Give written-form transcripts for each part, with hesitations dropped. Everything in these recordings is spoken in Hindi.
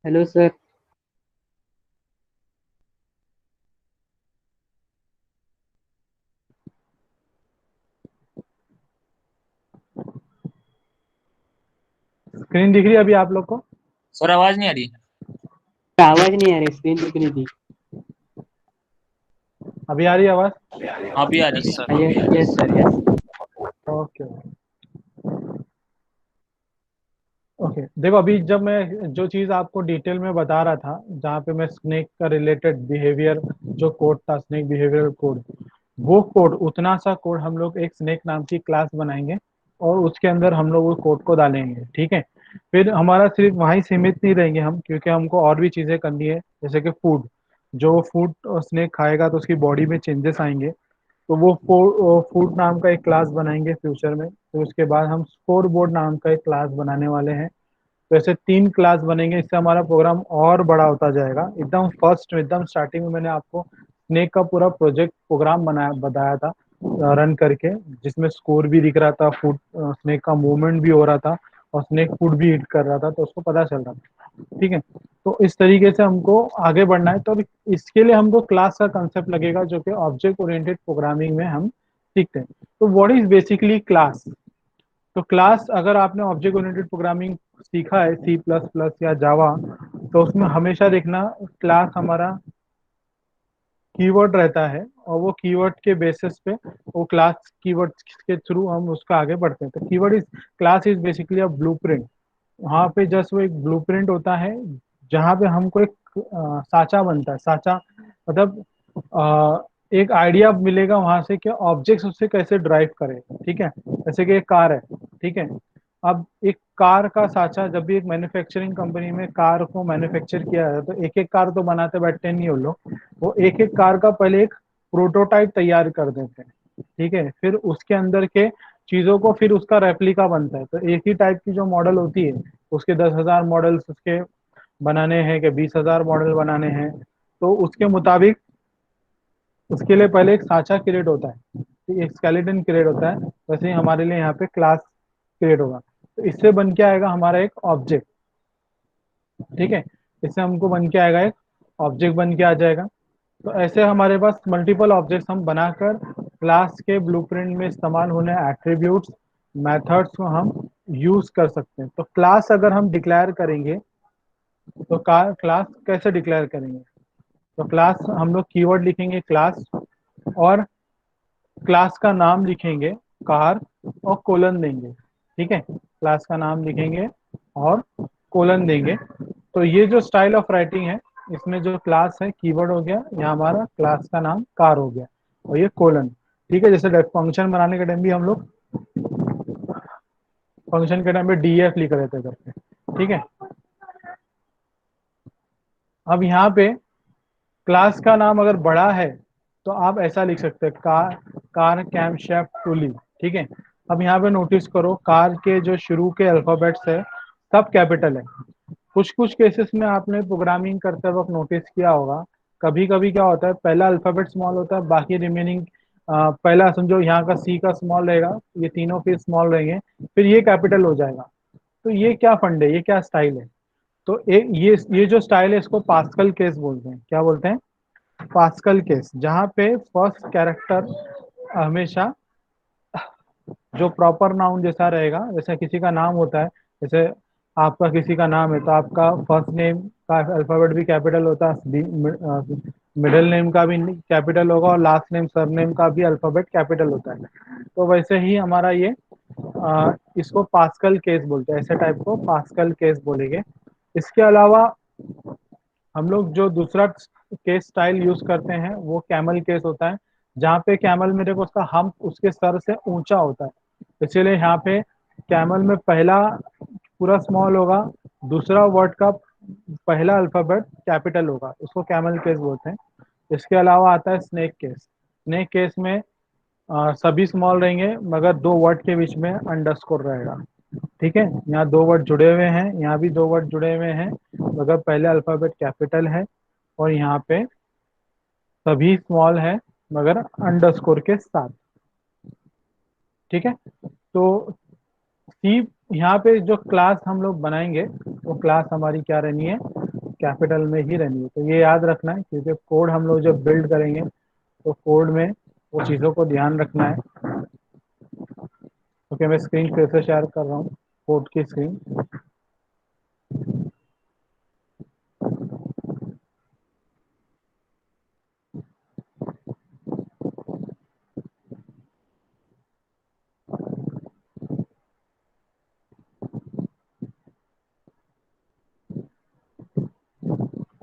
Hello sir. स्क्रीन दिख रही है अभी आप लोग को? सर आवाज नहीं आ रही। आवाज नहीं आ रही, स्क्रीन दिख रही थी। अभी आ रही है आवाज? हाँ भी आ रही यस है। Sir. Yes sir, yes. Okay okay. देखो, अभी जब मैं जो चीज़ आपको डिटेल में बता रहा था, जहाँ पे मैं स्नेक का रिलेटेड बिहेवियर, जो कोड था स्नेक बिहेवियर कोड, वो कोड, उतना सा कोड हम लोग एक स्नेक नाम की क्लास बनाएंगे और उसके अंदर हम लोग वो कोड को डालेंगे। ठीक है। फिर हमारा सिर्फ वहीं सीमित नहीं रहेंगे हम, क्योंकि हमको और भी चीज़ें करनी है, जैसे कि फूड। जो फूड स्नेक खाएगा तो उसकी बॉडी में चेंजेस आएंगे, तो वो फूड नाम का एक क्लास बनाएंगे फ्यूचर में। फिर उसके बाद हम स्कोर बोर्ड नाम का एक क्लास बनाने वाले हैं। तो ऐसे 3 क्लास बनेंगे, इससे हमारा प्रोग्राम और बड़ा होता जाएगा। एकदम फर्स्ट में, एकदम स्टार्टिंग में मैंने आपको स्नेक का पूरा प्रोजेक्ट प्रोग्राम बताया था रन करके, जिसमें स्कोर भी दिख रहा था, फूड स्नेक का मूवमेंट भी हो रहा था और स्नेक फूड भी हिट कर रहा था, तो उसको पता चल रहा था। ठीक है। तो इस तरीके से हमको आगे बढ़ना है। तो अभी इसके लिए हमको क्लास का कंसेप्ट लगेगा, जो कि ऑब्जेक्ट ओरिएंटेड प्रोग्रामिंग में हम सीखते हैं। तो व्हाट इज बेसिकली क्लास? तो क्लास, अगर आपने ऑब्जेक्ट ओरिएंटेड प्रोग्रामिंग सीखा है सी प्लस प्लस या जावा, तो उसमें हमेशा देखना, क्लास हमारा कीवर्ड रहता है और वो कीवर्ड के बेसिस पे, वो क्लास कीवर्ड के थ्रू हम उसका आगे बढ़ते हैं। तो keyword is, class is basically a blueprint. वहाँ पे जस्ट वो एक ब्लूप्रिंट होता है, जहाँ पे हमको एक साचा बनता है। साचा मतलब एक आइडिया मिलेगा वहां से कि ऑब्जेक्ट्स उससे कैसे ड्राइव करें। ठीक है। जैसे कि एक कार है। ठीक है। अब एक कार का साचा, जब भी एक मैन्युफैक्चरिंग कंपनी में कार को मैन्युफैक्चर किया है, तो एक एक कार तो बनाते बैठते नहीं वो लोग। वो एक एक कार का पहले एक प्रोटोटाइप तैयार कर देते हैं। ठीक है। फिर उसके अंदर के चीजों को, फिर उसका रेप्लिका बनता है। तो एक ही टाइप की जो मॉडल होती है, उसके 10,000 मॉडल्स उसके बनाने हैं कि 20,000 मॉडल बनाने हैं, तो उसके मुताबिक उसके लिए पहले एक साचा क्रिएट होता है, एक स्केलेटन क्रिएट होता है। वैसे ही हमारे लिए यहाँ पे क्लास क्रिएट होगा। तो इससे बन के आएगा हमारा एक ऑब्जेक्ट। ठीक है। इससे हमको बन के आएगा एक ऑब्जेक्ट, बन के आ जाएगा। तो ऐसे हमारे पास मल्टीपल ऑब्जेक्ट्स हम बनाकर क्लास के ब्लूप्रिंट में इस्तेमाल होने एट्रीब्यूट्स, मेथड्स को हम यूज कर सकते हैं। तो क्लास अगर हम डिक्लेयर करेंगे, तो क्लास कैसे डिक्लेयर करेंगे? तो क्लास हम लोग कीवर्ड लिखेंगे क्लास, और क्लास का नाम लिखेंगे कार, और कोलन देंगे। ठीक है। क्लास का नाम लिखेंगे और कोलन देंगे। तो ये जो स्टाइल ऑफ राइटिंग है, इसमें जो क्लास है कीवर्ड हो गया, यहाँ हमारा क्लास का नाम कार हो गया, और ये कोलन। ठीक है। जैसे फंक्शन बनाने के टाइम भी हम लोग फंक्शन के टाइम पे डीएफ लिख रहे थे करके। ठीक है। अब यहाँ पे क्लास का नाम अगर बड़ा है, तो आप ऐसा लिख सकते हैं, कार, कार कैम शेफ्ट टूली। ठीक है। अब यहाँ पे नोटिस करो, कार के जो शुरू के अल्फाबेट्स है, सब कैपिटल है। कुछ कुछ केसेस में आपने प्रोग्रामिंग करते वक्त नोटिस किया होगा, कभी कभी क्या होता है, पहला अल्फाबेट स्मॉल होता है, बाकी रिमेनिंग, पहला समझो यहाँ का सी का स्मॉल रहेगा, ये तीनों के स्मॉल रहेंगे, फिर ये कैपिटल हो जाएगा। तो ये क्या फंड है, ये क्या स्टाइल है? तो एक ये जो स्टाइल है, इसको पास्कल केस बोलते हैं। क्या बोलते हैं? पास्कल केस, जहाँ पे फर्स्ट कैरेक्टर हमेशा जो प्रॉपर नाउन जैसा रहेगा, जैसे किसी का नाम होता है, जैसे आपका किसी का नाम है, तो आपका फर्स्ट नेम का अल्फाबेट भी कैपिटल होता है, मिडिल नेम का भी कैपिटल होगा, और लास्ट नेम सरनेम का भी अल्फाबेट कैपिटल होता है। तो वैसे ही हमारा ये इसको पास्कल केस बोलते हैं, ऐसे टाइप को पास्कल केस बोलेंगे। इसके अलावा हम लोग जो दूसरा केस स्टाइल यूज करते हैं, वो कैमल केस होता है, जहाँ पे कैमल में देखो उसका हम उसके सर से ऊंचा होता है, इसीलिए यहाँ पे कैमल में पहला पूरा स्मॉल होगा, दूसरा वर्ड का पहला अल्फाबेट कैपिटल होगा, उसको कैमल केस बोलते हैं। इसके अलावा आता है स्नेक केस। स्नेक केस में सभी स्मॉल रहेंगे, मगर दो वर्ड के बीच में अंडरस्कोर रहेगा। ठीक है। यहाँ दो वर्ड जुड़े हुए हैं, यहाँ भी दो वर्ड जुड़े हुए हैं, मगर पहले अल्फाबेट कैपिटल है, और यहाँ पे सभी स्मॉल है, मगर अंडरस्कोर के साथ। ठीक है। तो सी, यहाँ पे जो क्लास हम लोग बनाएंगे, वो क्लास हमारी क्या रहनी है? कैपिटल में ही रहनी है। तो ये याद रखना है, क्योंकि कोड हम लोग जब बिल्ड करेंगे तो कोड में वो चीज़ों को ध्यान रखना है। ओके, मैं स्क्रीन फिर से शेयर कर रहा हूँ, कोड की स्क्रीन।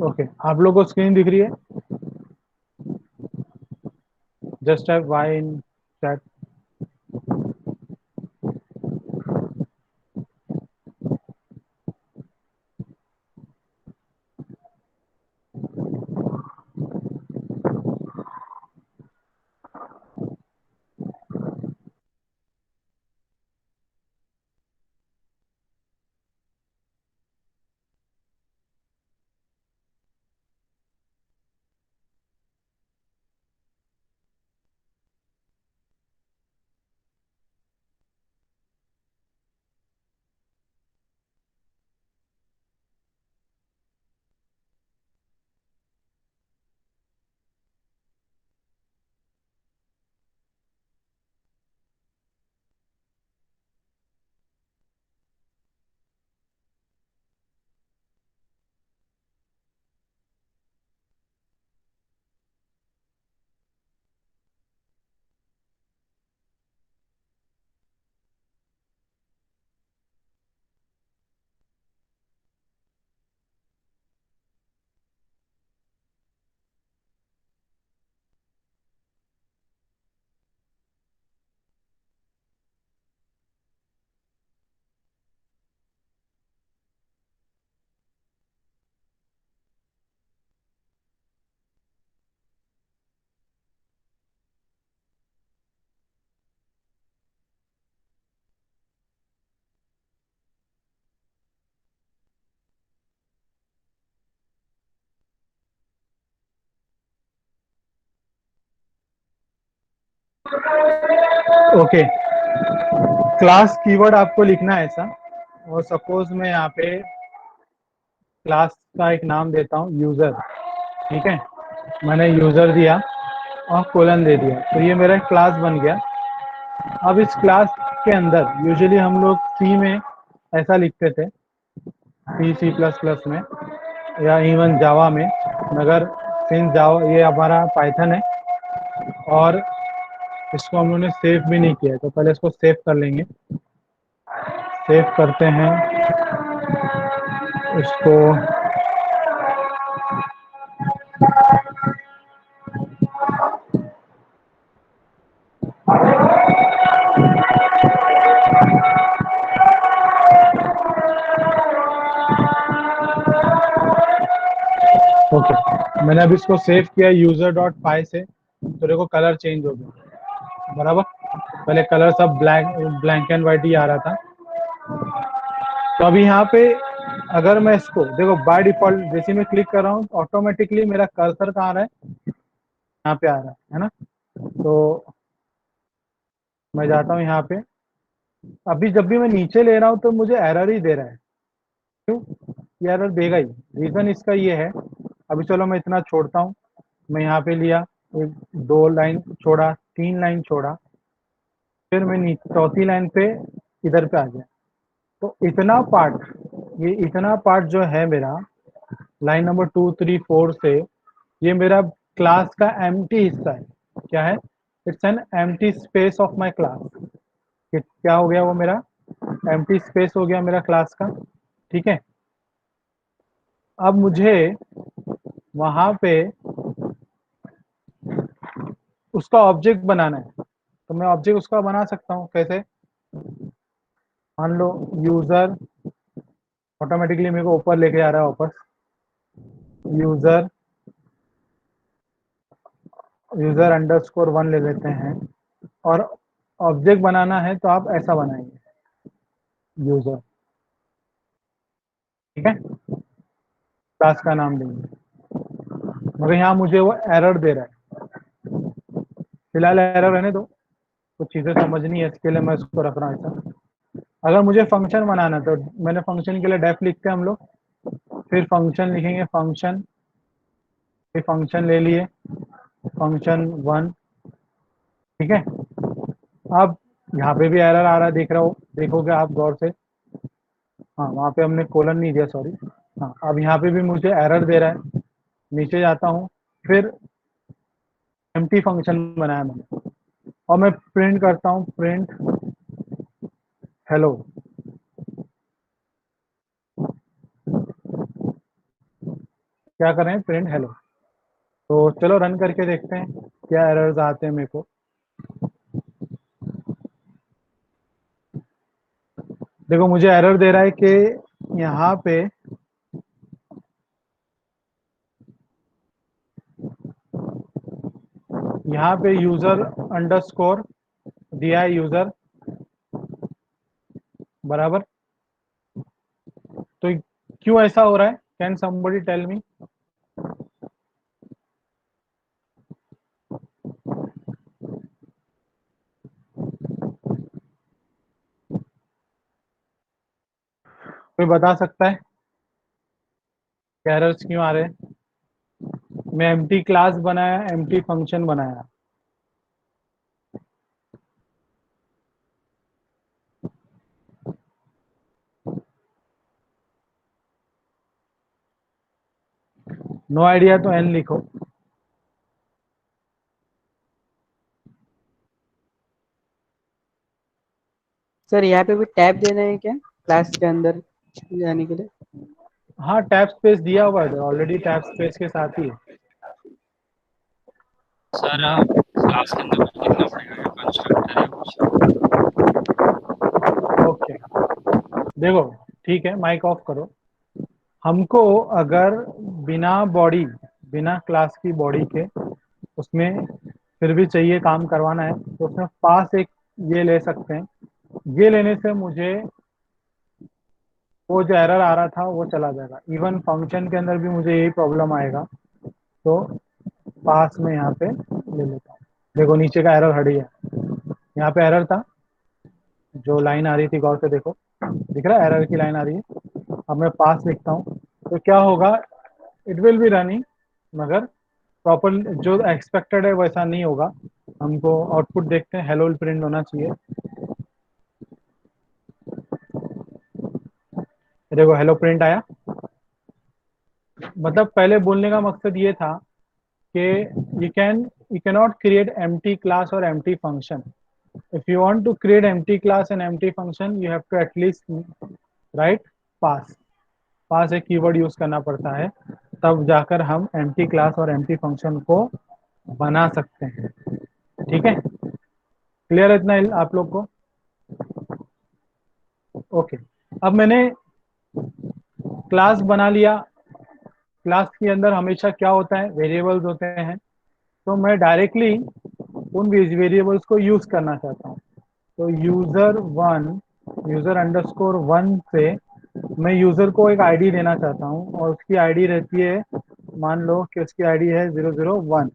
ओके, आप लोग को स्क्रीन दिख रही है? Just type Y in chat. Okay, class keyword आपको लिखना है ऐसा, और सपोज मैं यहाँ पे क्लास का एक नाम देता हूँ यूजर। ठीक है, मैंने यूजर दिया और कोलन दे दिया, तो ये मेरा क्लास बन गया। अब इस क्लास के अंदर यूजुअली हम लोग सी में ऐसा लिखते थे, सी प्लस प्लस में, या इवन जावा में, मगर सिंस जावा ये हमारा पाइथन है और इसको हम लोगों ने सेव भी नहीं किया है, तो पहले इसको सेव कर लेंगे। सेव करते हैं इसको। ओके, मैंने अभी इसको सेव किया यूजर डॉट पाई से, तो देखो कलर चेंज हो गया बराबर। पहले कलर सब ब्लैक एंड व्हाइट ही आ रहा था। तो अभी यहाँ पे अगर मैं इसको देखो, बाय डिफॉल्ट जैसे मैं क्लिक कर रहा हूँ ऑटोमेटिकली मेरा कर्सर कहाँ आ रहा है, यहाँ पे आ रहा है ना। तो मैं जाता हूँ यहाँ पे, अभी जब भी मैं नीचे ले रहा हूँ तो मुझे एरर ही दे रहा है। क्यों? ये एरर देगा ही, रीजन इसका ये है। अभी चलो मैं इतना छोड़ता हूँ, मैं यहाँ पे लिया, एक 2 लाइन छोड़ा, 3 लाइन छोड़ा, फिर मैं चौथी लाइन पे इधर पे आ गया। तो इतना पार्ट, ये इतना पार्ट जो है मेरा लाइन नंबर 2, 3, 4 से, ये मेरा क्लास का एम्प्टी हिस्सा है। क्या है? It's an empty space of my class. क्या हो गया वो मेरा एम्प्टी स्पेस हो गया मेरा क्लास का। ठीक है, अब मुझे वहां पे उसका ऑब्जेक्ट बनाना है, तो मैं ऑब्जेक्ट उसका बना सकता हूँ कैसे? मान लो यूजर, ऑटोमेटिकली मेरे को ऊपर लेके आ रहा है वापस, यूजर यूजर अंडरस्कोर 1 ले लेते हैं, और ऑब्जेक्ट बनाना है तो आप ऐसा बनाएंगे यूजर। ठीक है, क्लास का नाम देंगे, मगर यहाँ मुझे वो एरर दे रहा है। फिलहाल एरर रहने दो, कुछ चीजें समझनी है, इसके लिए मैं इसको रख रहा हूँ ऐसा। अगर मुझे फंक्शन बनाना है तो मैंने फंक्शन के लिए डेफ लिखते हैं हम लोग, फिर फंक्शन लिखेंगे, फंक्शन, फिर फंक्शन ले लिए, फंक्शन 1, ठीक है। अब यहाँ पे भी एरर आ रहा है, देख रहे हो, देखोगे आप गौर से, हाँ वहाँ पे हमने कोलन नहीं दिया, सॉरी। हाँ अब यहाँ पे भी मुझे एरर दे रहा है, नीचे जाता हूँ, फिर एम्प्टी फंक्शन बनाया मैंने और मैं प्रिंट करता हूँ, प्रिंट हेलो। क्या कर रहे हैं, प्रिंट हेलो। तो चलो रन करके देखते हैं क्या एरर्स आते हैं मेरे को। देखो मुझे एरर दे रहा है कि यहाँ पे यूजर अंडरस्कोर दिया है, यूजर बराबर। तो क्यों ऐसा हो रहा है, कैन समबडी टेल मी। कोई बता सकता है एरर्स क्यों आ रहे हैं। मैं एम्प्टी क्लास बनाया, एम्प्टी फंक्शन बनाया, नो आइडिया तो एन लिखो। सर यहाँ पे भी टैब देना है क्या क्लास के अंदर जाने के लिए? हाँ टैब स्पेस दिया हुआ है ऑलरेडी, टैब स्पेस के साथ ही है। सर यहाँ क्लास के अंदर कुछ लिखना पड़ेगा, कंस्ट्रक्टर है कुछ। ओके देखो, ठीक है, माइक ऑफ करो। हमको अगर बिना बॉडी, बिना क्लास की बॉडी के उसमें फिर भी चाहिए काम करवाना है, तो उसमें पास एक ये ले सकते हैं। ये लेने से मुझे वो जो एरर आ रहा था वो चला जाएगा। इवन फंक्शन के अंदर भी मुझे यही प्रॉब्लम आएगा, तो पास में यहाँ पे ले लेता हूँ। देखो नीचे का एरर हट गया, यहाँ पे एरर था, जो लाइन आ रही थी गौर से देखो, दिख रहा है एरर की लाइन आ रही है। अब मैं पास लिखता हूँ तो क्या होगा, इट विल बी रनिंग, मगर प्रॉपर जो एक्सपेक्टेड है वैसा नहीं होगा। हमको आउटपुट देखते हैं, हेलो प्रिंट होना चाहिए। देखो हेलो प्रिंट आया। मतलब पहले बोलने का मकसद ये था कि you can not create empty class और empty function. If you want to create empty class and empty function you have to at least write pass. Pass एक कीवर्ड यूज करना पड़ता है, तब जाकर हम एम्प्टी क्लास और एम्प्टी फंक्शन को बना सकते हैं। ठीक है, क्लियर है इतना आप लोग को? ओके, अब मैंने क्लास बना लिया। क्लास के अंदर हमेशा क्या होता है, वेरिएबल्स होते हैं। तो मैं डायरेक्टली उन वेरिएबल्स को यूज करना चाहता हूँ। तो यूजर अंडरस्कोर 1 से मैं यूजर को एक आईडी देना चाहता हूँ और उसकी आईडी रहती है, मान लो कि उसकी आईडी है 001।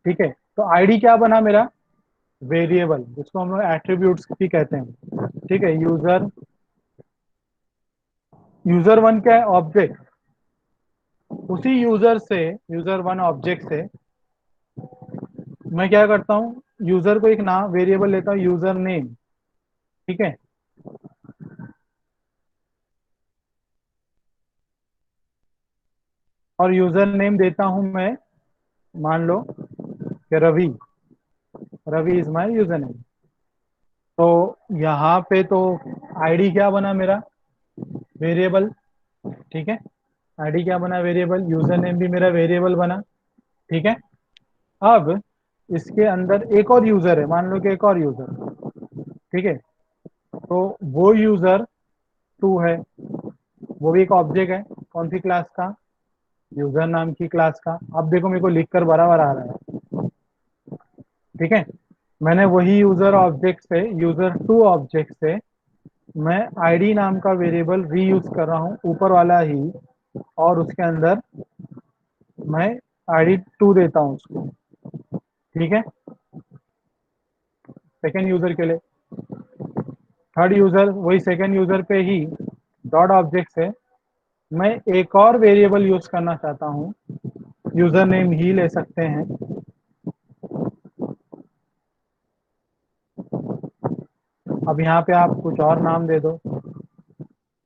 ठीक है, तो आईडी क्या बना मेरा, वेरिएबल, जिसको हम लोग एट्रीब्यूट्स भी कहते हैं। ठीक है, यूजर 1 क्या है, ऑब्जेक्ट। उसी यूजर 1 ऑब्जेक्ट से मैं क्या करता हूँ, यूजर को एक नाम वेरिएबल लेता हूँ, यूजर नेम। ठीक है, और यूजर नेम देता हूं मैं, मान लो कि Ravi. Ravi is my user name. तो यहाँ पे तो आईडी क्या बना मेरा, वेरिएबल। ठीक है, आईडी क्या बना, वेरिएबल। यूजर नेम भी मेरा वेरिएबल बना। ठीक है, अब इसके अंदर एक और यूजर है, मान लो कि एक और यूजर। ठीक है, तो वो यूजर 2 है, वो भी एक ऑब्जेक्ट है। कौन सी क्लास का, यूजर नाम की क्लास का। अब देखो मेरे को लिखकर बराबर आ रहा है। ठीक है, मैंने वही यूजर 2 ऑब्जेक्ट से मैं आईडी नाम का वेरिएबल रीयूज कर रहा हूँ, ऊपर वाला ही, और उसके अंदर मैं आईडी 2 देता हूँ उसको। ठीक है, सेकेंड यूजर के लिए। थर्ड यूजर, वही सेकेंड यूजर पे ही डॉट ऑब्जेक्ट से मैं एक और वेरिएबल यूज करना चाहता हूँ, यूजर नेम ही ले सकते हैं। अब यहाँ पे आप कुछ और नाम दे दो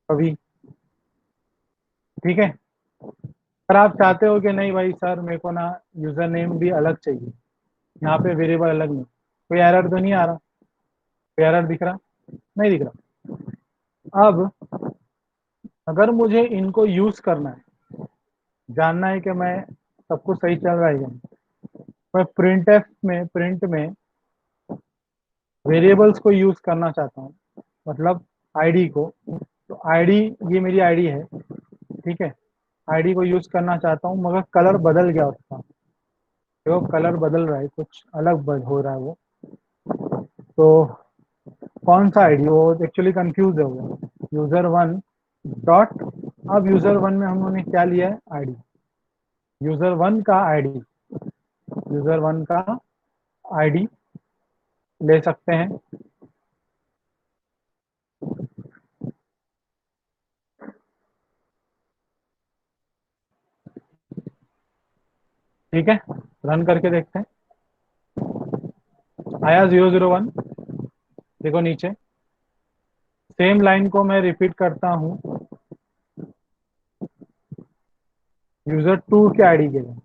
कभी, ठीक है। अगर आप चाहते हो कि नहीं भाई सर मेरे को ना यूजर नेम भी अलग चाहिए, यहाँ पे वेरिएबल अलग नहीं, कोई एरर तो नहीं आ रहा, कोई एरर दिख रहा, नहीं दिख रहा। अब अगर मुझे इनको यूज करना है, जानना है कि मैं सब कुछ सही चल रहा है या नहीं, मैं प्रिंट में वेरिएबल्स को यूज करना चाहता हूँ, मतलब आईडी को। तो आईडी, ये मेरी आईडी है, ठीक है। आईडी को यूज करना चाहता हूँ मगर कलर बदल गया उसका, देखो कलर बदल रहा है, कुछ अलग हो रहा है वो। तो कौन सा आईडी, वो एक्चुअली कंफ्यूज हो गया। यूजर वन डॉट, अब यूजर वन में हम लोगों ने क्या लिया है, आईडी, यूजर वन का आईडी, यूजर वन का आईडी ले सकते हैं। ठीक है, रन करके देखते हैं। आया 001, देखो नीचे। सेम लाइन को मैं रिपीट करता हूँ यूजर टू के आईडी के लिए।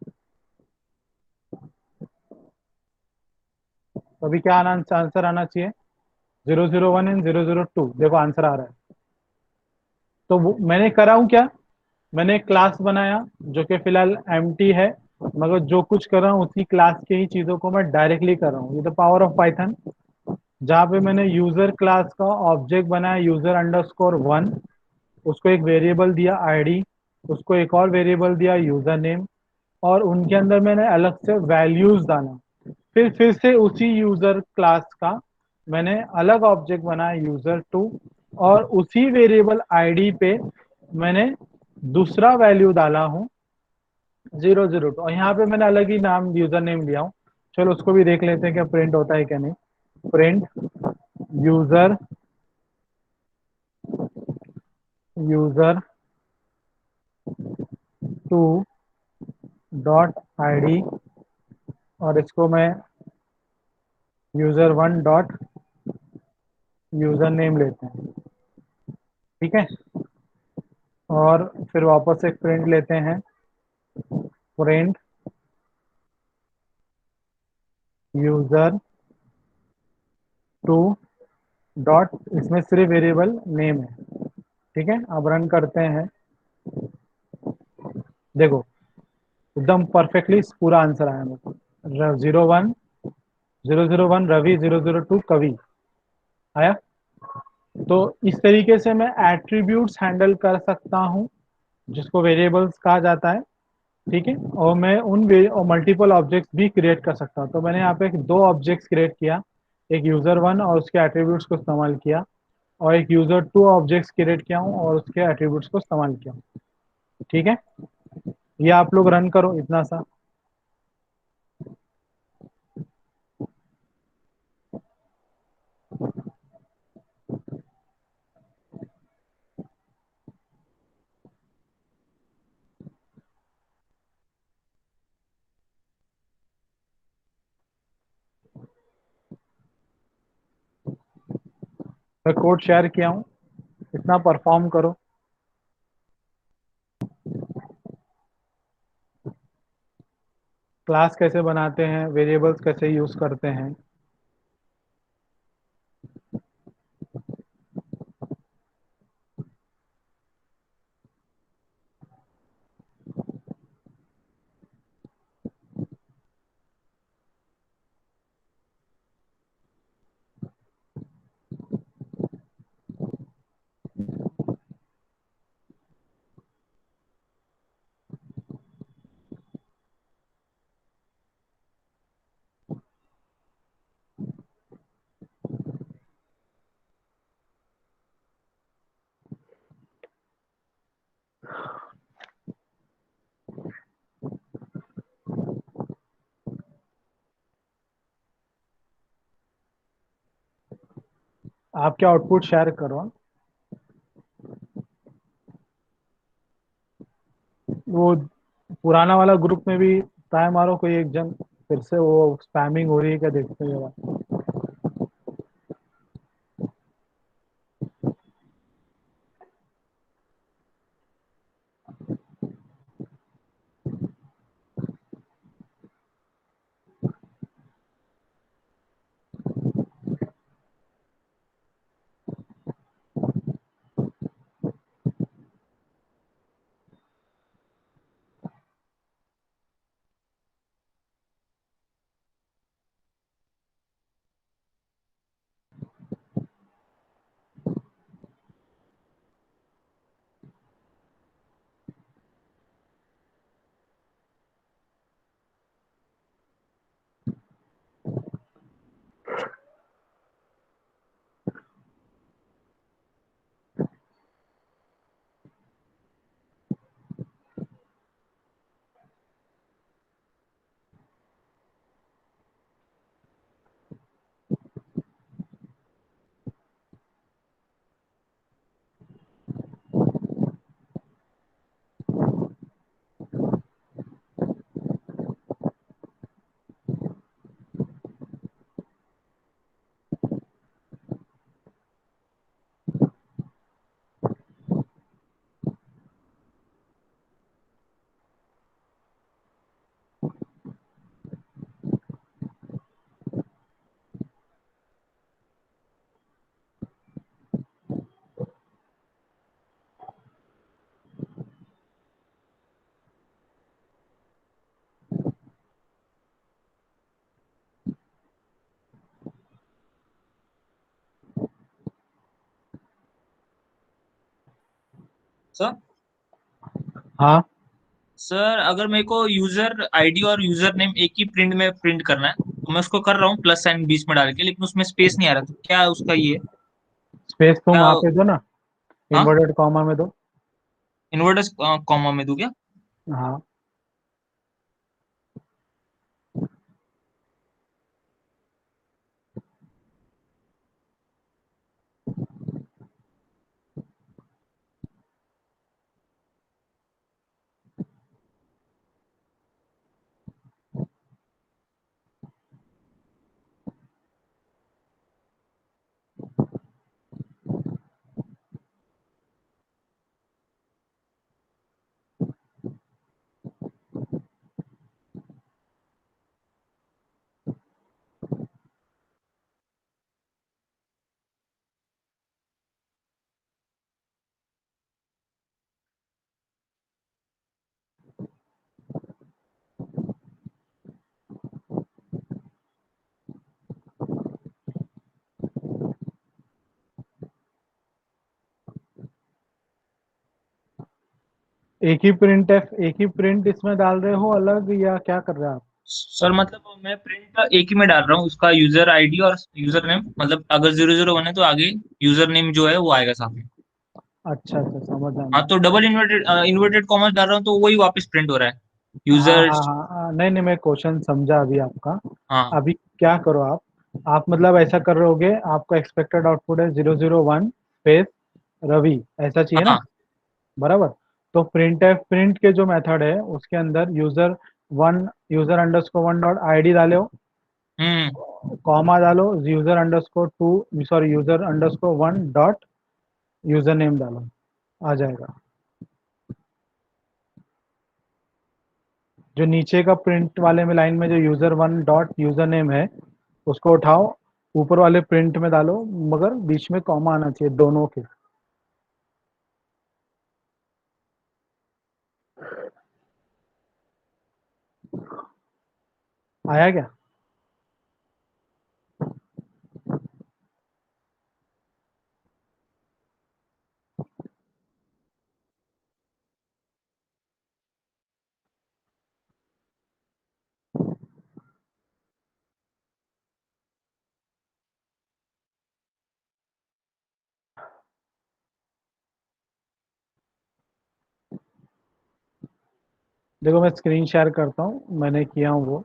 तो अभी क्या आंसर आना चाहिए, 001 एंड 002, देखो आंसर आ रहा है। तो मैंने करा हूँ क्या, मैंने एक क्लास बनाया जो कि फिलहाल एम्प्टी है, मगर जो कुछ कर रहा हूँ उसी क्लास के ही चीजों को मैं डायरेक्टली कर रहा हूँ। ये द पावर ऑफ पाइथन, जहाँ पे मैंने यूजर क्लास का ऑब्जेक्ट बनाया यूजर अंडरस्कोर वन, उसको एक वेरिएबल दिया आईडी, उसको एक और वेरिएबल दिया यूजर नेम, और उनके अंदर मैंने अलग से वैल्यूज डाला। फिर से उसी यूजर क्लास का मैंने अलग ऑब्जेक्ट बनाया यूजर टू, और उसी वेरिएबल आईडी पे मैंने दूसरा वैल्यू डाला हूँ 002, और यहाँ पे मैंने अलग ही नाम यूजर नेम लिया हूँ। चलो उसको भी देख लेते हैं क्या प्रिंट होता है क्या नहीं। Print user, user to dot ID, और इसको मैं user one dot user name लेते हैं, ठीक है। और फिर वापस एक प्रिंट लेते हैं, प्रिंट यूजर टू डॉट, इसमें सिर्फ वेरिएबल नेम है, ठीक है। अब रन करते हैं, देखो एकदम परफेक्टली पूरा आंसर आया मेरे को। 01001 रवि, 002 कवि आया। तो इस तरीके से मैं एट्रीब्यूट्स हैंडल कर सकता हूँ, जिसको वेरिएबल्स कहा जाता है, ठीक है। और मैं उन मल्टीपल ऑब्जेक्ट्स भी क्रिएट कर सकता हूँ। तो मैंने यहाँ पे दो ऑब्जेक्ट्स क्रिएट किया, एक यूजर वन और उसके एट्रीब्यूट्स को इस्तेमाल किया, और एक यूजर टू ऑब्जेक्ट्स क्रिएट किया हूँ और उसके एट्रीब्यूट्स को इस्तेमाल किया हूँ, ठीक है। ये आप लोग रन करो इतना सा। मैं कोड शेयर किया हूँ, इतना परफॉर्म करो। क्लास कैसे बनाते हैं, वेरिएबल्स कैसे यूज करते हैं। आप क्या आउटपुट शेयर करो। वो पुराना वाला ग्रुप में भी ट्राई मारो, कोई एक जन फिर से वो स्पैमिंग हो रही है क्या देखते हैं जरा। सर हाँ सर अगर मेरे को यूजर आईडी और यूजर नेम एक ही प्रिंट में प्रिंट करना है तो मैं उसको कर रहा हूँ प्लस साइन बीच में डाल के, लेकिन उसमें स्पेस नहीं आ रहा, तो क्या उसका ये स्पेस तुम क्या? वहाँ पे दो ना, हाँ, इन्वर्टेड कॉमा में दो। इन्वर्टर्स कॉमा में दूं क्या? हाँ एक ही प्रिंट इसमें डाल रहे हो अलग, या क्या कर रहे हो आप? सर मतलब मैं प्रिंट एक ही में डाल रहा हूँ, उसका यूजर आईडी और यूजर नेम, मतलब अगर 001 है तो आगे यूजर नेम जो है वो आएगा साथ में। अच्छा अच्छा, समझ हाँ, आना। तो डबल इन्वर्टेड कॉमर्स डाल रहा हूँ तो वही वापस प्रिंट हो रहा है हाँ यूजर। हाँ हाँ हाँ, नहीं नहीं, मैं क्वेश्चन समझा अभी आपका। हाँ अभी क्या करो आप मतलब ऐसा कर रहोगे, आपका एक्सपेक्टेड आउटपुट है 001 स्पेस रवि, ऐसा चाहिए ना? हाँ। बराबर। तो प्रिंट के जो मेथड है उसके अंदर user underscore one dot I D डालो, हम्म। कॉमा डालो, user underscore two, sorry user underscore one dot user name डालो, आ जाएगा। जो नीचे का प्रिंट वाले में लाइन में जो user one dot user name है उसको उठाओ, ऊपर वाले प्रिंट में डालो, मगर बीच में कॉमा आना चाहिए दोनों के। आया क्या? देखो मैं स्क्रीन शेयर करता हूँ, मैंने किया हूँ वो।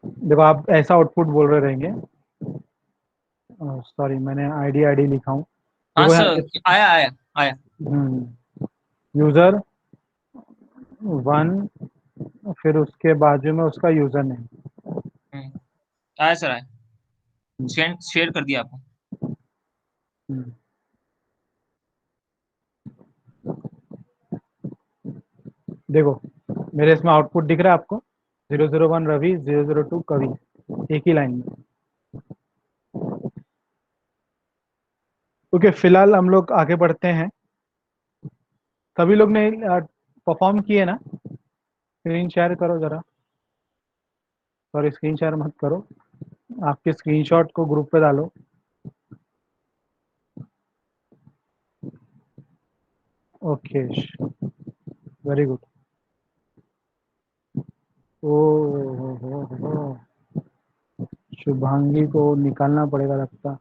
देखो आप ऐसा आउटपुट बोल रहे रहेंगे, सॉरी मैंने आईडी आईडी लिखा हूँ, हाँ देखो सर, आया आया आया। यूजर 1, फिर उसके बाजू में उसका यूजर नेम। आया सर, आया। शेयर कर दिया आपको। देखो मेरे इसमें आउटपुट दिख रहा है आपको, 001 रवि, 002 कवि, एक ही लाइन में। ओके, फिलहाल हम लोग आगे बढ़ते हैं। सभी लोग ने परफॉर्म किए ना? स्क्रीन शेयर करो जरा, सॉरी स्क्रीन शेयर मत करो, आपके स्क्रीनशॉट को ग्रुप पे डालो। Okay, very good. ओ हो, शुभांगी को निकालना पड़ेगा लगता।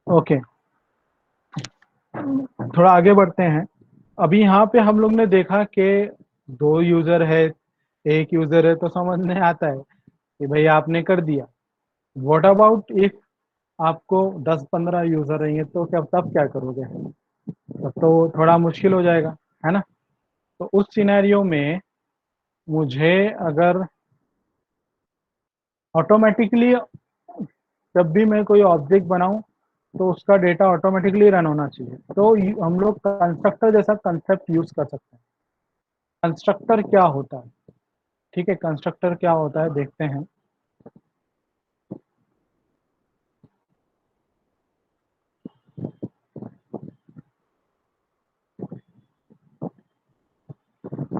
ओके, थोड़ा आगे बढ़ते हैं। अभी यहाँ पे हम लोग ने देखा कि 2 यूजर है, 1 यूजर है, तो समझ में आता है कि भाई आपने कर दिया। व्हाट अबाउट इफ आपको 10-15 यूजर रहेंगे तो क्या, तब क्या करोगे? तब तो थोड़ा मुश्किल हो जाएगा, है ना? तो उस सिनेरियो में मुझे अगर ऑटोमेटिकली, जब भी मैं कोई ऑब्जेक्ट बनाऊं तो उसका डेटा ऑटोमेटिकली रन होना चाहिए, तो हम लोग कंस्ट्रक्टर जैसा कंसेप्ट यूज कर सकते हैं। कंस्ट्रक्टर क्या होता है? ठीक है, कंस्ट्रक्टर क्या होता है देखते हैं।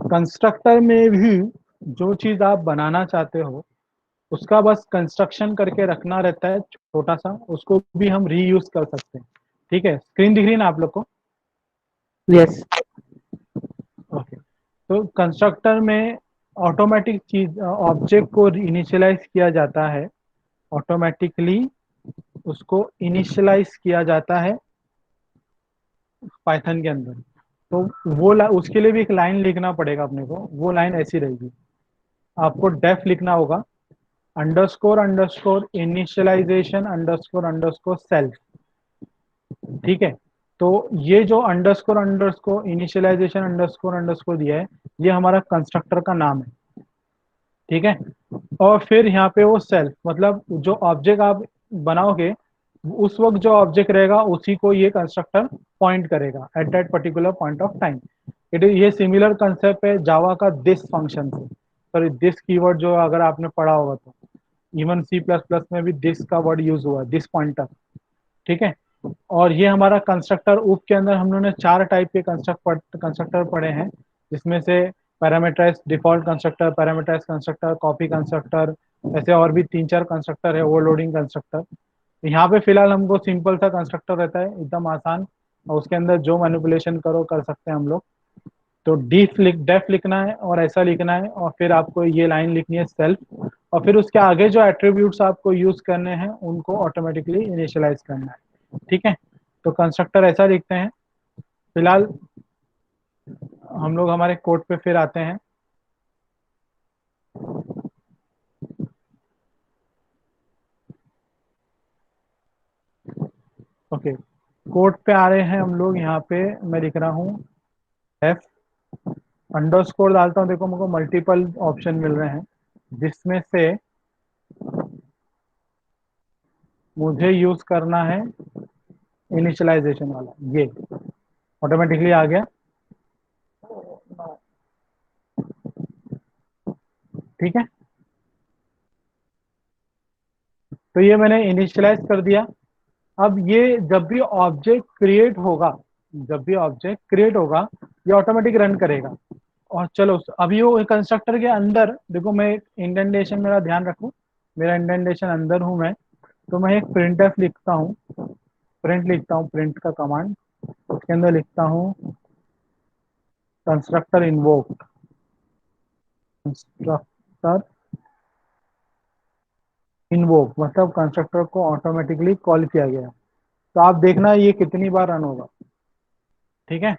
कंस्ट्रक्टर में भी जो चीज आप बनाना चाहते हो उसका बस कंस्ट्रक्शन करके रखना रहता है छोटा सा, उसको भी हम रीयूज कर सकते हैं। ठीक है, स्क्रीन दिख रही है ना आप लोग को? यस। ओके, तो कंस्ट्रक्टर में ऑटोमेटिक चीज, ऑब्जेक्ट को इनिशियलाइज किया जाता है, ऑटोमेटिकली उसको इनिशियलाइज किया जाता है पाइथन के अंदर। तो वो उसके लिए भी एक लाइन लिखना पड़ेगा अपने को। वो लाइन ऐसी रहेगी, आपको डेफ लिखना होगा, underscore underscore initialization underscore underscore self. ठीक है, तो ये जो underscore underscore initialization underscore underscore दिया है, ये हमारा कंस्ट्रक्टर का नाम है। ठीक है, और फिर यहाँ पे वो सेल्फ, मतलब जो ऑब्जेक्ट आप बनाओगे उस वक्त जो ऑब्जेक्ट रहेगा उसी को ये कंस्ट्रक्टर पॉइंट करेगा at that particular point of time. It is, ये सिमिलर कंसेप्ट है जावा का दिस फंक्शन से। सॉरी, दिस कीवर्ड जो अगर आपने पढ़ा होगा तो इवन सी प्लस प्लस में भी दिस का वर्ड यूज हुआ है, दिस पॉइंटर। ठीक है, और ये हमारा कंस्ट्रक्टर उप के अंदर हम लोगों ने 4 टाइप के कंस्ट्रक्टर पढ़े हैं, जिसमें से parameterize default constructor, parameterize constructor, copy constructor, ऐसे और भी 3-4 कंस्ट्रक्टर है, ओवरलोडिंग कंस्ट्रक्टर। यहाँ पे फिलहाल हमको सिंपल सा कंस्ट्रक्टर रहता है, एकदम आसान, और उसके अंदर जो मैनिपुलेशन करो कर सकते हैं हम लोग। तो डेफ लिखना है और ऐसा लिखना है, और फिर आपको ये लाइन लिखनी है सेल्फ, और फिर उसके आगे जो एट्रीब्यूट्स आपको यूज करने हैं उनको ऑटोमेटिकली इनिशियलाइज करना है। ठीक है, तो कंस्ट्रक्टर ऐसा लिखते हैं। फिलहाल हम लोग हमारे कोड पे फिर आते हैं। ओके, कोड पे आ रहे हैं हम लोग। यहाँ पे मैं लिख रहा हूँ एफ अंडरस्कोर डालता हूँ। देखो मुझको मल्टीपल ऑप्शन मिल रहे हैं, जिसमें से मुझे यूज करना है इनिशियलाइजेशन वाला, ये ऑटोमेटिकली आ गया। ठीक है, तो ये मैंने इनिशियलाइज कर दिया। अब ये जब भी ऑब्जेक्ट क्रिएट होगा, जब भी ऑब्जेक्ट क्रिएट होगा ये ऑटोमेटिक रन करेगा। और चलो अभी वो कंस्ट्रक्टर के अंदर देखो, मैं इंडेंटेशन, मेरा ध्यान रखो, मेरा इंडेंटेशन अंदर हूं मैं, तो मैं एक प्रिंट एफ लिखता हूँ, प्रिंट लिखता हूँ, प्रिंट का कमांड, उसके अंदर लिखता हूँ कंस्ट्रक्टर इन्वोक, कंस्ट्रक्टर इन्वोक मतलब कंस्ट्रक्टर को ऑटोमेटिकली कॉल किया गया। तो आप देखना ये कितनी बार रन होगा। ठीक है,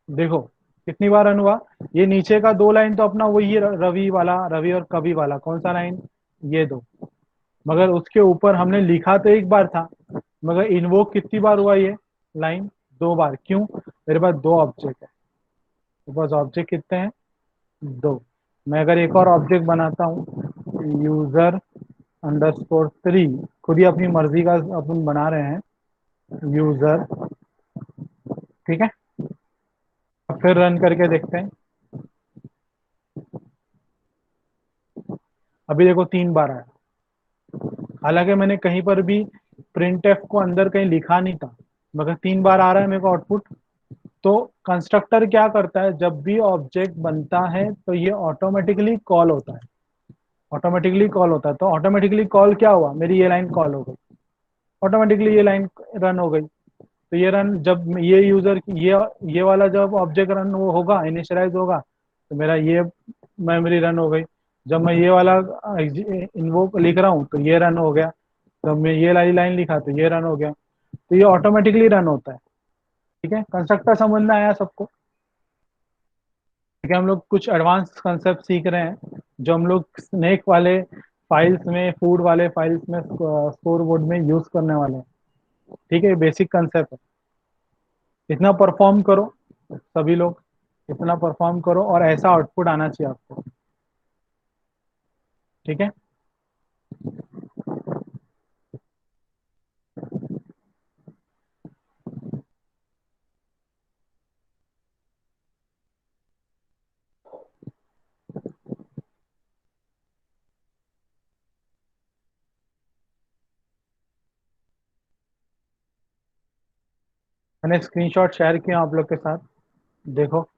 देखो कितनी बार रन हुआ। ये नीचे का दो लाइन तो अपना वही है, रवि वाला, रवि और कवि वाला। कौन सा लाइन? ये दो। मगर उसके ऊपर हमने लिखा तो एक बार था, मगर इन्वोक कितनी बार हुआ ये लाइन? दो बार। क्यों? मेरे पास दो ऑब्जेक्ट है, मेरे पास ऑब्जेक्ट कितने हैं? दो। मैं अगर एक और ऑब्जेक्ट बनाता हूँ यूजर अंडरस्कोर 3, खुद ही अपनी मर्जी का अपन बना रहे हैं यूजर। ठीक है, अब फिर रन करके देखते हैं। अभी देखो 3 बार आया, हालांकि मैंने कहीं पर भी प्रिंट एफ को अंदर कहीं लिखा नहीं था, मगर 3 बार आ रहा है मेरे को आउटपुट। तो कंस्ट्रक्टर क्या करता है, जब भी ऑब्जेक्ट बनता है तो ये ऑटोमेटिकली कॉल होता है, ऑटोमेटिकली कॉल होता है। तो ऑटोमेटिकली कॉल क्या हुआ, मेरी ये लाइन कॉल हो गई, ऑटोमेटिकली ये लाइन रन हो गई। तो ये रन जब ये यूजर ये वाला जब ऑब्जेक्ट रन वो होगा, इनिशियलाइज होगा, तो मेरा ये मेमोरी रन हो गई। जब मैं ये वाला इन्वोक लिख रहा हूँ तो ये रन हो गया, जब मैं ये वाली लाइन लिखा तो ये रन हो गया। तो ये ऑटोमेटिकली रन होता है। ठीक है, कंस्ट्रक्टर समझ में आया सबको? ठीक है, हम लोग कुछ एडवांस कंसेप्ट सीख रहे हैं जो हम लोग स्नेक वाले फाइल्स में, फूड वाले फाइल्स में, स्कोर बोर्ड में यूज करने वाले हैं। ठीक है, बेसिक कंसेप्ट है। इतना परफॉर्म करो सभी लोग, इतना परफॉर्म करो और ऐसा आउटपुट आना चाहिए आपको। ठीक है, मैंने स्क्रीनशॉट शेयर किया आप लोग के साथ, देखो।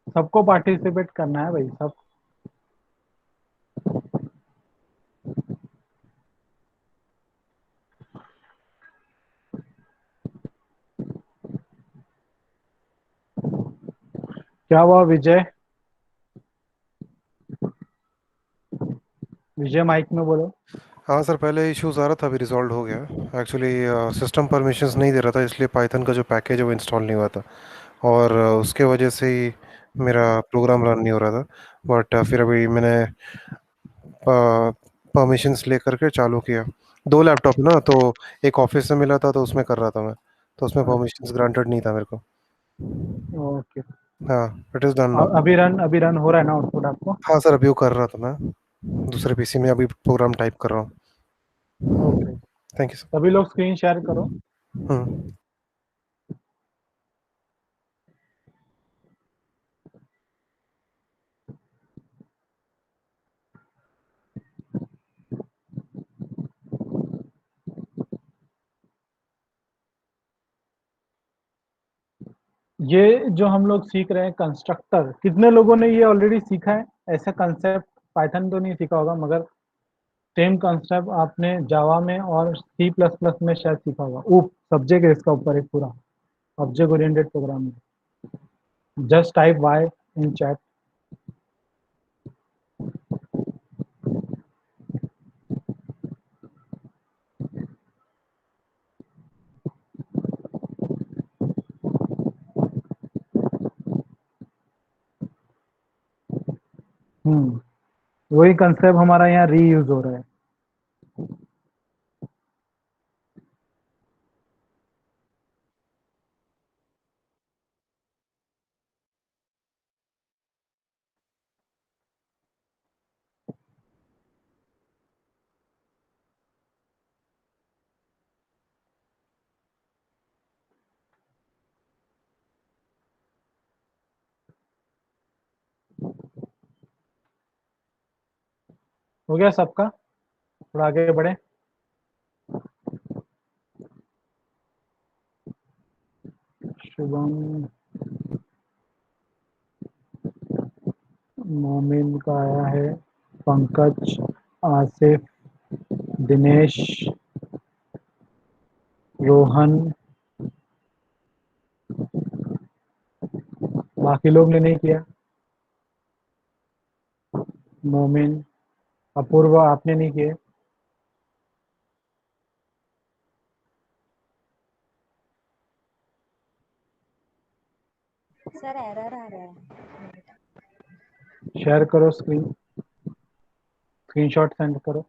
सबको पार्टिसिपेट करना है भाई, सब। क्या हुआ विजय? विजय माइक में बोलो। हाँ सर, पहले इश्यूज आ रहा था, अभी रिजॉल्व हो गया। एक्चुअली सिस्टम परमिशंस नहीं दे रहा था, इसलिए पाइथन का जो पैकेज है वो इंस्टॉल नहीं हुआ था, और उसके वजह से ही मेरा प्रोग्राम रन नहीं हो रहा था। बट फिर अभी मैंने परमिशंस लेकर के चालू किया। दो लैपटॉप ना, तो एक ऑफिस से मिला था तो उसमें कर रहा था मैं, तो उसमें परमिशंस ग्रांटेड नहीं था मेरे को। ओके। हाँ, इट इज़ डन नाउ। अभी रन हो रहा है ना आउटपुट आपको? हाँ सर, अभी वो कर रहा था मैं, दूसरे पीसी में अभी प्रोग्राम टाइप कर रहा हूँ। Okay, thank you sir. सभी लोग स्क्रीन शेयर करो। हम्म। ये जो हम लोग सीख रहे हैं कंस्ट्रक्टर, कितने लोगों ने ये ऑलरेडी सीखा है? ऐसा कंसेप्ट पाइथन तो नहीं सीखा होगा, मगर सेम कंसेप्ट आपने जावा में और सी प्लस प्लस में शायद सीखा होगा। उप सब्जेक्ट है इसका ऊपर एक पूरा, object oriented programming. Just type Y in chat. वही कंसेप्ट हमारा यहाँ रीयूज हो रहा है। हो गया सबका? थोड़ा आगे बढ़े। शुभम, मोमिन का आया है, पंकज, आसिफ, दिनेश, रोहन, बाकी लोग ने नहीं किया। मोमिन, अपूर्व, आपने नहीं किए। सर एरर आ रहा है। शेयर करो स्क्रीन, स्क्रीनशॉट सेंड करो।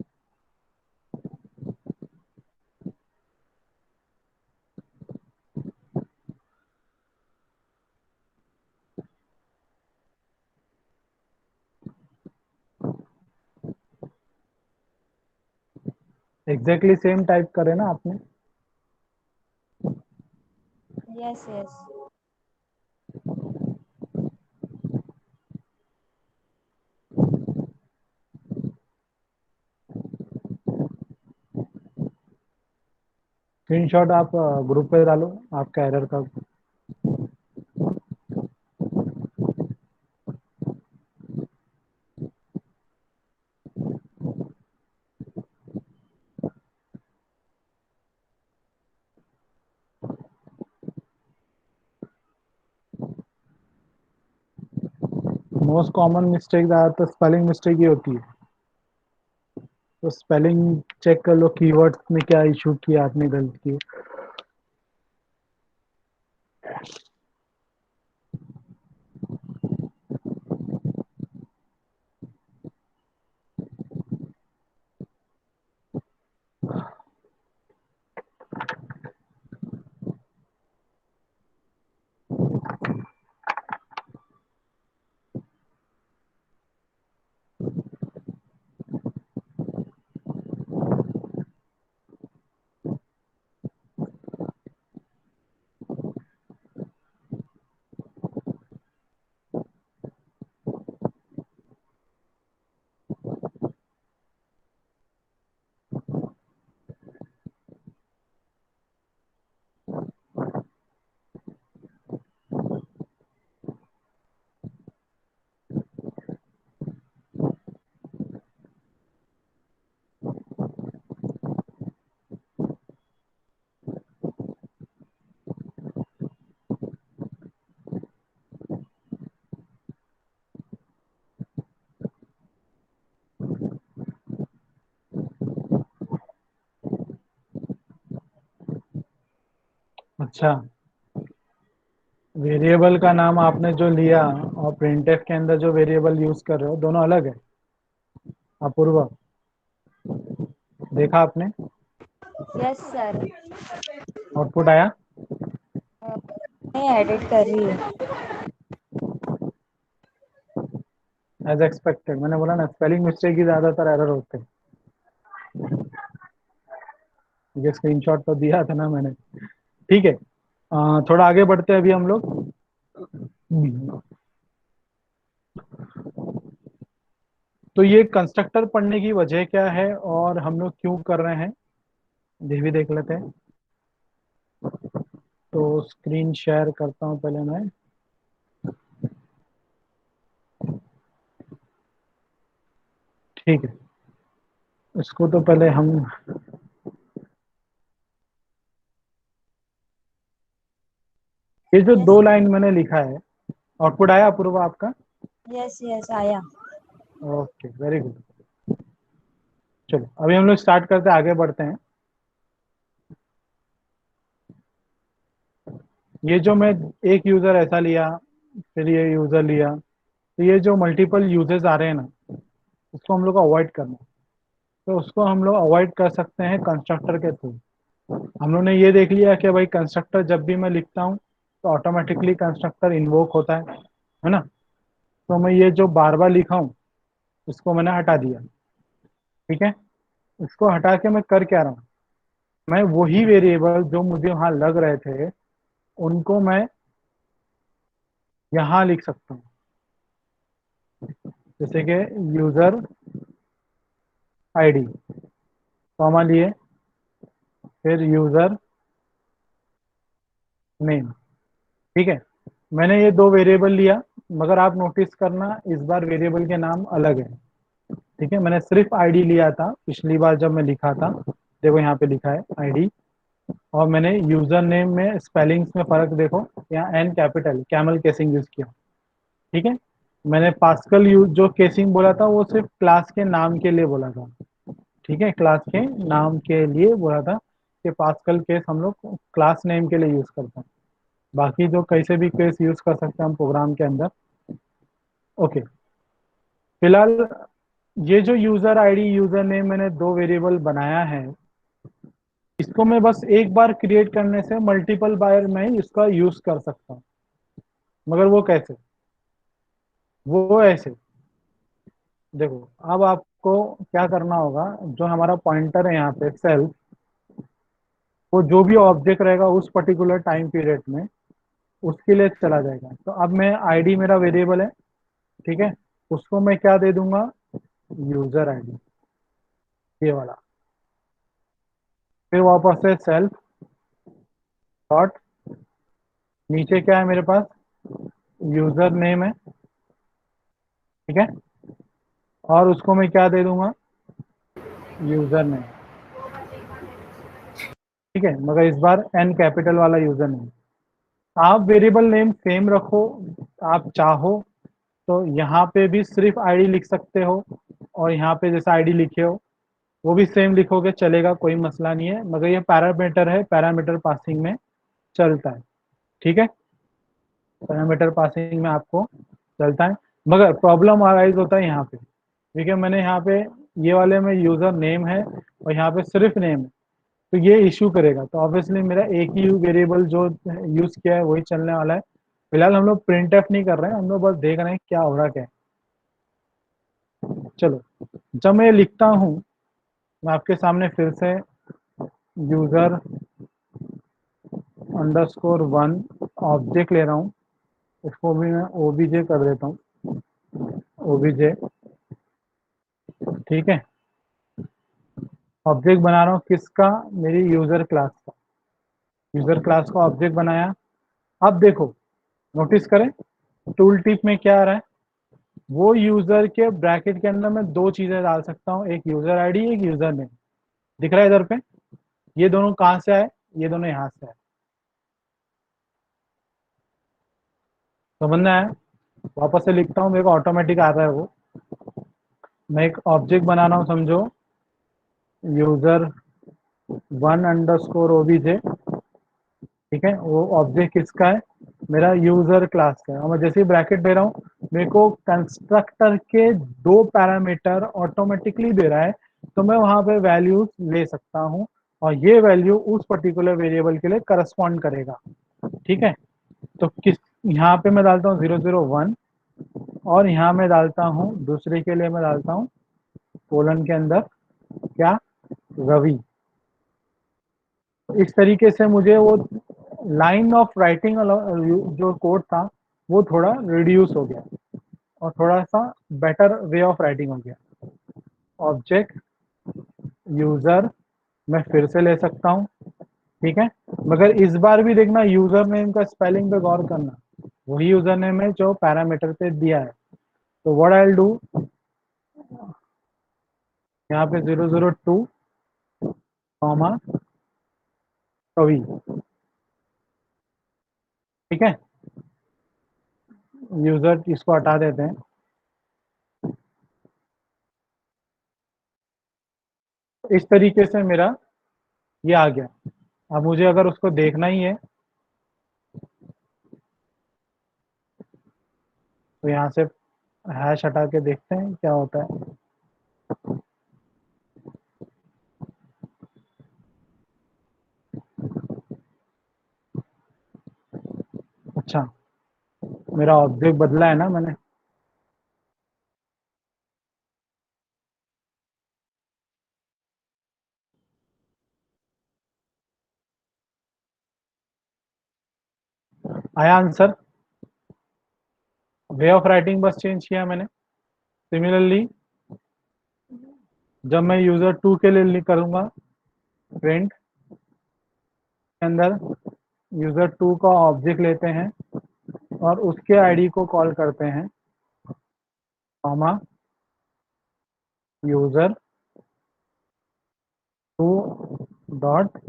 एग्जैक्टली सेम टाइप करे ना आपने? Yes yes. स्क्रीनशॉट आप ग्रुप पे डालो आपका एरर का। मोस्ट कॉमन मिस्टेक तो स्पेलिंग मिस्टेक ही होती है, तो स्पेलिंग चेक कर लो, कीवर्ड्स में क्या इशू किया आपने, गलती की। अच्छा, वेरिएबल का नाम आपने जो लिया और प्रिंटफ के अंदर जो वेरिएबल यूज कर रहे हो दोनों अलग है। अपूर्व, देखा आपने? Yes sir. आउटपुट आया? मैं एडिट कर रही हूँ। एज एक्सपेक्टेड, मैंने बोला ना स्पेलिंग मिस्टेक ही ज्यादातर एरर होते हैं। ये स्क्रीनशॉट तो दिया था ना मैंने। ठीक है, थोड़ा आगे बढ़ते हैं अभी हम लोग। तो ये कंस्ट्रक्टर पढ़ने की वजह क्या है और हम लोग क्यों कर रहे हैं ये भी देख लेते हैं। तो स्क्रीन शेयर करता हूं पहले मैं। ठीक है, इसको तो पहले हम ये जो यस दो लाइन मैंने लिखा है, आउटपुट आया अपूर्व आपका? यस यस आया। Okay, very good. चलो अभी हम लोग स्टार्ट करते हैं, आगे बढ़ते हैं। ये जो मैं एक यूजर ऐसा लिया, फिर ये यूजर लिया, तो ये जो मल्टीपल यूजेस आ रहे हैं ना, उसको हम लोग को अवॉइड करना है। तो उसको हम लोग अवॉइड कर सकते हैं कंस्ट्रक्टर के थ्रू। हम लोग ने ये देख लिया कि भाई कंस्ट्रक्टर जब भी मैं लिखता हूँ तो ऑटोमेटिकली कंस्ट्रक्टर इन्वोक होता है ना। तो मैं ये जो बार बार लिखा हूँ इसको मैंने हटा दिया। ठीक है, इसको हटा के मैं कर क्या रहा हूँ, मैं वही वेरिएबल जो मुझे वहां लग रहे थे उनको मैं यहाँ लिख सकता हूँ। जैसे कि यूजर आईडी कॉमा लिए, फिर यूजर नेम। ठीक है, मैंने ये दो वेरिएबल लिया, मगर आप नोटिस करना इस बार वेरिएबल के नाम अलग है। ठीक है, मैंने सिर्फ आईडी लिया था पिछली बार जब मैं लिखा था, देखो यहाँ पे लिखा है आईडी। और मैंने यूजर नेम में स्पेलिंग्स में फर्क देखो, यहाँ N capital camel casing use किया। ठीक है, मैंने पास्कल यूज जो केसिंग बोला था वो सिर्फ क्लास के नाम के लिए बोला था। ठीक है, क्लास के नाम के लिए बोला था कि पास्कल केस हम लोग क्लास नेम के लिए यूज करते हैं, बाकी जो कैसे भी केस यूज कर सकते हैं हम प्रोग्राम के अंदर। ओके, फिलहाल ये जो यूजर आईडी यूजर नेम मैंने दो वेरिएबल बनाया है, इसको मैं बस एक बार क्रिएट करने से मल्टीपल बार मैं इसका यूज कर सकता हूँ। मगर वो कैसे? वो ऐसे, देखो अब आपको क्या करना होगा, जो हमारा पॉइंटर है यहाँ पे सेल्फ, वो जो भी ऑब्जेक्ट रहेगा उस पर्टिकुलर टाइम पीरियड में उसके लिए चला जाएगा। तो अब मैं आईडी मेरा वेरिएबल है, ठीक है, उसको मैं क्या दे दूंगा, यूजर आईडी, ये वाला। फिर वापस से सेल्फ डॉट, नीचे क्या है मेरे पास, यूजर नेम है। ठीक है, और उसको मैं क्या दे दूंगा, यूजर नेम। ठीक है, मगर इस बार एन कैपिटल वाला यूजर नेम। आप वेरिएबल नेम सेम रखो, आप चाहो तो यहाँ पे भी सिर्फ आईडी लिख सकते हो, और यहाँ पे जैसा आईडी लिखे हो वो भी सेम लिखोगे चलेगा, कोई मसला नहीं है। मगर ये पैरामीटर है, पैरामीटर पासिंग में चलता है। ठीक है, पैरामीटर पासिंग में आपको चलता है, मगर प्रॉब्लम अराइज होता है यहाँ पे। ठीक है, मैंने यहाँ पे ये वाले में यूजर नेम है और यहाँ पे सिर्फ नेम है, तो ये इशू करेगा। तो ऑब्वियसली मेरा एक ही वेरिएबल जो यूज किया है वही चलने वाला है। फिलहाल हम लोग प्रिंट एफ नहीं कर रहे हैं, हम लोग बस देख रहे हैं क्या हो रहा क्या है। चलो, जब मैं लिखता हूँ मैं आपके सामने फिर से यूजर अंडरस्कोर वन ऑब्जेक्ट ले रहा हूँ, इसको भी मैं ओबीजे कर देता हूँ, ओबीजे। ठीक है, ऑब्जेक्ट बना रहा हूँ किसका, मेरी यूजर क्लास का। यूजर क्लास का ऑब्जेक्ट बनाया। अब देखो, नोटिस करें टूल टिप में क्या आ रहा है, वो यूजर के ब्रैकेट के अंदर मैं दो चीजें डाल सकता हूँ, एक यूजर आईडी, एक यूजर नेम। दिख रहा है इधर पे, ये दोनों कहाँ से आए, ये दोनों यहाँ से आए। समझना है? वापस से लिखता हूँ, मेरे को ऑटोमेटिक आ रहा है वो। मैं एक ऑब्जेक्ट बना रहा हूँ, समझो यूजर वन अंडरस्कोर ओबीजे। ठीक है, वो ऑब्जेक्ट किसका है, मेरा यूजर क्लास का है। और मैं जैसे ही ब्रैकेट दे रहा हूँ मेरे को कंस्ट्रक्टर के 2 पैरामीटर ऑटोमेटिकली दे रहा है, तो मैं वहां पे वैल्यूज ले सकता हूँ और ये वैल्यू उस पर्टिकुलर वेरिएबल के लिए करस्पॉन्ड करेगा। ठीक है, तो किस यहाँ पे मैं डालता हूँ 001 और यहाँ मैं डालता हूँ दूसरे के लिए मैं डालता हूँ कोलन के अंदर क्या, रवि। इस तरीके से मुझे वो लाइन ऑफ राइटिंग जो कोड था वो थोड़ा रिड्यूस हो गया और थोड़ा सा बेटर वे ऑफ राइटिंग हो गया। ऑब्जेक्ट यूजर मैं फिर से ले सकता हूँ, ठीक है, मगर इस बार भी देखना यूजर नेम का स्पेलिंग पे गौर करना, वही यूजर नेम है जो पैरामीटर पे दिया है। तो व्हाट आई विल डू, यहाँ पे 002 कॉमा कवि, ठीक है, यूजर इसको हटा देते हैं। इस तरीके से मेरा ये आ गया। अब मुझे अगर उसको देखना ही है तो यहाँ से हैश हटा के देखते हैं क्या होता है। अच्छा, मेरा ऑब्जेक्ट बदला है ना मैंने, आया आंसर। वे ऑफ राइटिंग बस चेंज किया मैंने। सिमिलरली जब मैं यूजर 2 के लिए करूंगा प्रिंट के अंदर यूजर 2 का ऑब्जेक्ट लेते हैं और उसके आईडी को कॉल करते हैं, comma user 2 dot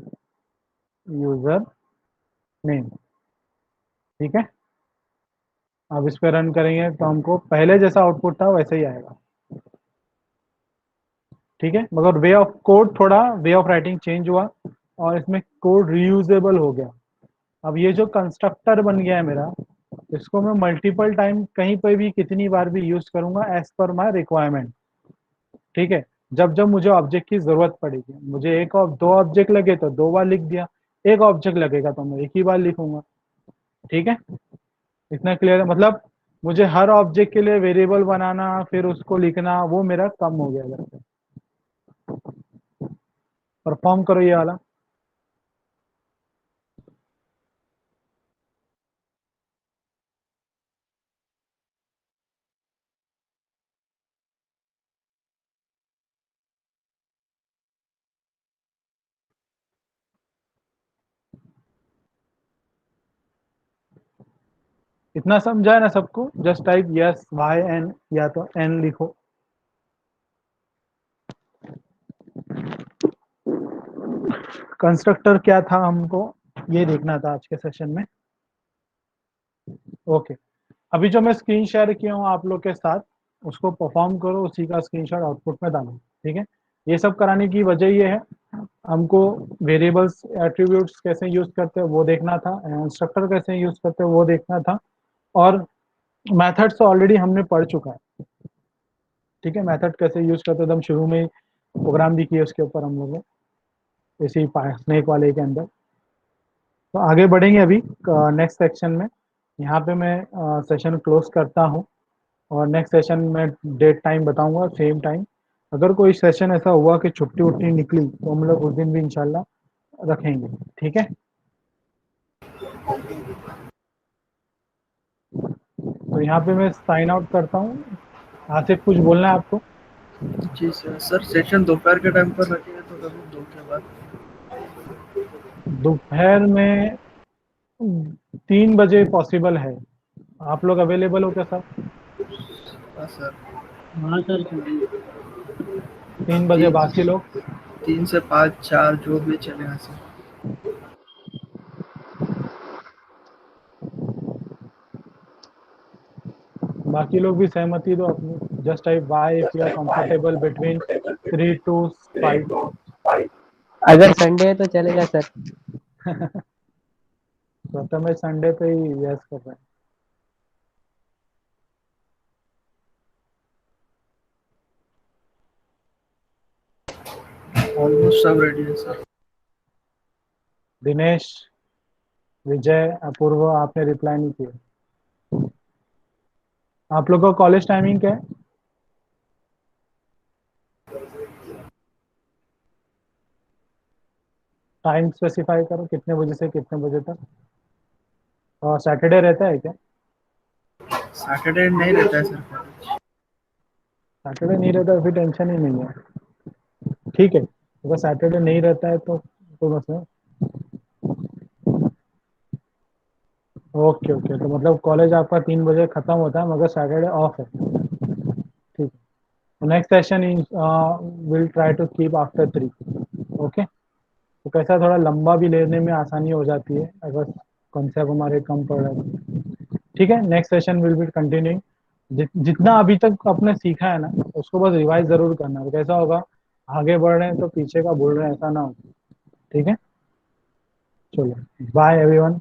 user name. ठीक है, अब इस पे रन करेंगे तो हमको पहले जैसा आउटपुट था वैसे ही आएगा। ठीक है, मगर वे ऑफ कोड थोड़ा वे ऑफ राइटिंग चेंज हुआ और इसमें कोड रीयूजेबल हो गया। अब ये जो कंस्ट्रक्टर बन गया है मेरा, इसको मैं मल्टीपल टाइम कहीं पर भी कितनी बार भी यूज करूंगा एज पर माई रिक्वायरमेंट। ठीक है, जब जब मुझे ऑब्जेक्ट की जरूरत पड़ेगी, मुझे एक और 2 ऑब्जेक्ट लगे तो 2 बार लिख दिया, एक ऑब्जेक्ट लगेगा तो मैं एक ही बार लिखूंगा। ठीक है, इतना क्लियर है, मतलब मुझे हर ऑब्जेक्ट के लिए वेरिएबल बनाना फिर उसको लिखना वो मेरा कम हो गया। जैसे परफॉर्म करो ये वाला। इतना समझा है ना सबको? Just type yes Y N या तो एन लिखो। कंस्ट्रक्टर क्या था हमको ये देखना था आज के सेशन में। ओके, अभी जो मैं स्क्रीन शेयर किया हूँ आप लोग के साथ उसको परफॉर्म करो, उसी का स्क्रीनशॉट आउटपुट में डालो। ठीक है, ये सब कराने की वजह ये है हमको वेरिएबल्स एट्रीब्यूट्स कैसे यूज करते हैं वो देखना था, इंस्ट्रक्टर कैसे यूज करते हैं वो देखना था, और मेथड्स तो ऑलरेडी हमने पढ़ चुका है। ठीक है, मेथड कैसे यूज करते हैं एकदम शुरू में ही प्रोग्राम भी किए उसके ऊपर हम लोगों इसी स्नेक वाले के अंदर। तो आगे बढ़ेंगे अभी नेक्स्ट सेक्शन में। यहाँ पे मैं सेशन क्लोज करता हूँ और नेक्स्ट सेशन में डेट टाइम बताऊंगा सेम टाइम। अगर कोई सेशन ऐसा हुआ कि छुट्टी उट्टी निकली तो हम लोग उस दिन भी इंशाल्लाह रखेंगे। ठीक है, तो यहाँ पे मैं साइन आउट करता हूँ। आसिफ कुछ बोलना है आपको? जी सर। सर सेशन दोपहर के टाइम पर रखेंगे तो कभी 2 के बाद? दोपहर में 3 बजे पॉसिबल है। आप लोग अवेलेबल हो क्या सर? हाँ सर। हाँ सर। 3 बजे, बाकी लोग? 3 से 5, 4 जो भी चलेगा सर। बाकी लोग भी सहमति दो अपनी। Just type Y if you are comfortable between 3 to 5। अगर संडे है तो चलेगा सर। प्रथमेश संडे पे ही यस कर रहे हैं। ऑलमोस्ट सब रेडी है सर। दिनेश, विजय, अपूर्व, आपने रिप्लाई नहीं किया। आप लोग का कॉलेज टाइमिंग क्या है? टाइम स्पेसिफाई करो, कितने बजे से कितने बजे तक। और सैटरडे रहता है क्या? सैटरडे नहीं रहता है सर कॉलेज। सैटरडे नहीं रहता फिर टेंशन ही नहीं है। ठीक है, अगर सैटरडे नहीं रहता है तो बस है। ओके ओके, तो मतलब कॉलेज आपका 3 बजे खत्म होता है मगर सैटरडे ऑफ है। ठीक है, next session will try to keep after 3। Okay, तो कैसा थोड़ा लंबा भी लेने में आसानी हो जाती है अगर कॉन्सेप्ट हमारे कम पड़ रहे हैं। ठीक है, next session will be continuing. जितना अभी तक आपने सीखा है ना उसको बस रिवाइज जरूर करना है। कैसा होगा, आगे बढ़ रहे हैं तो पीछे का भूल रहे हैं, ऐसा ना हो। ठीक है, चलो बाय एवरीवन।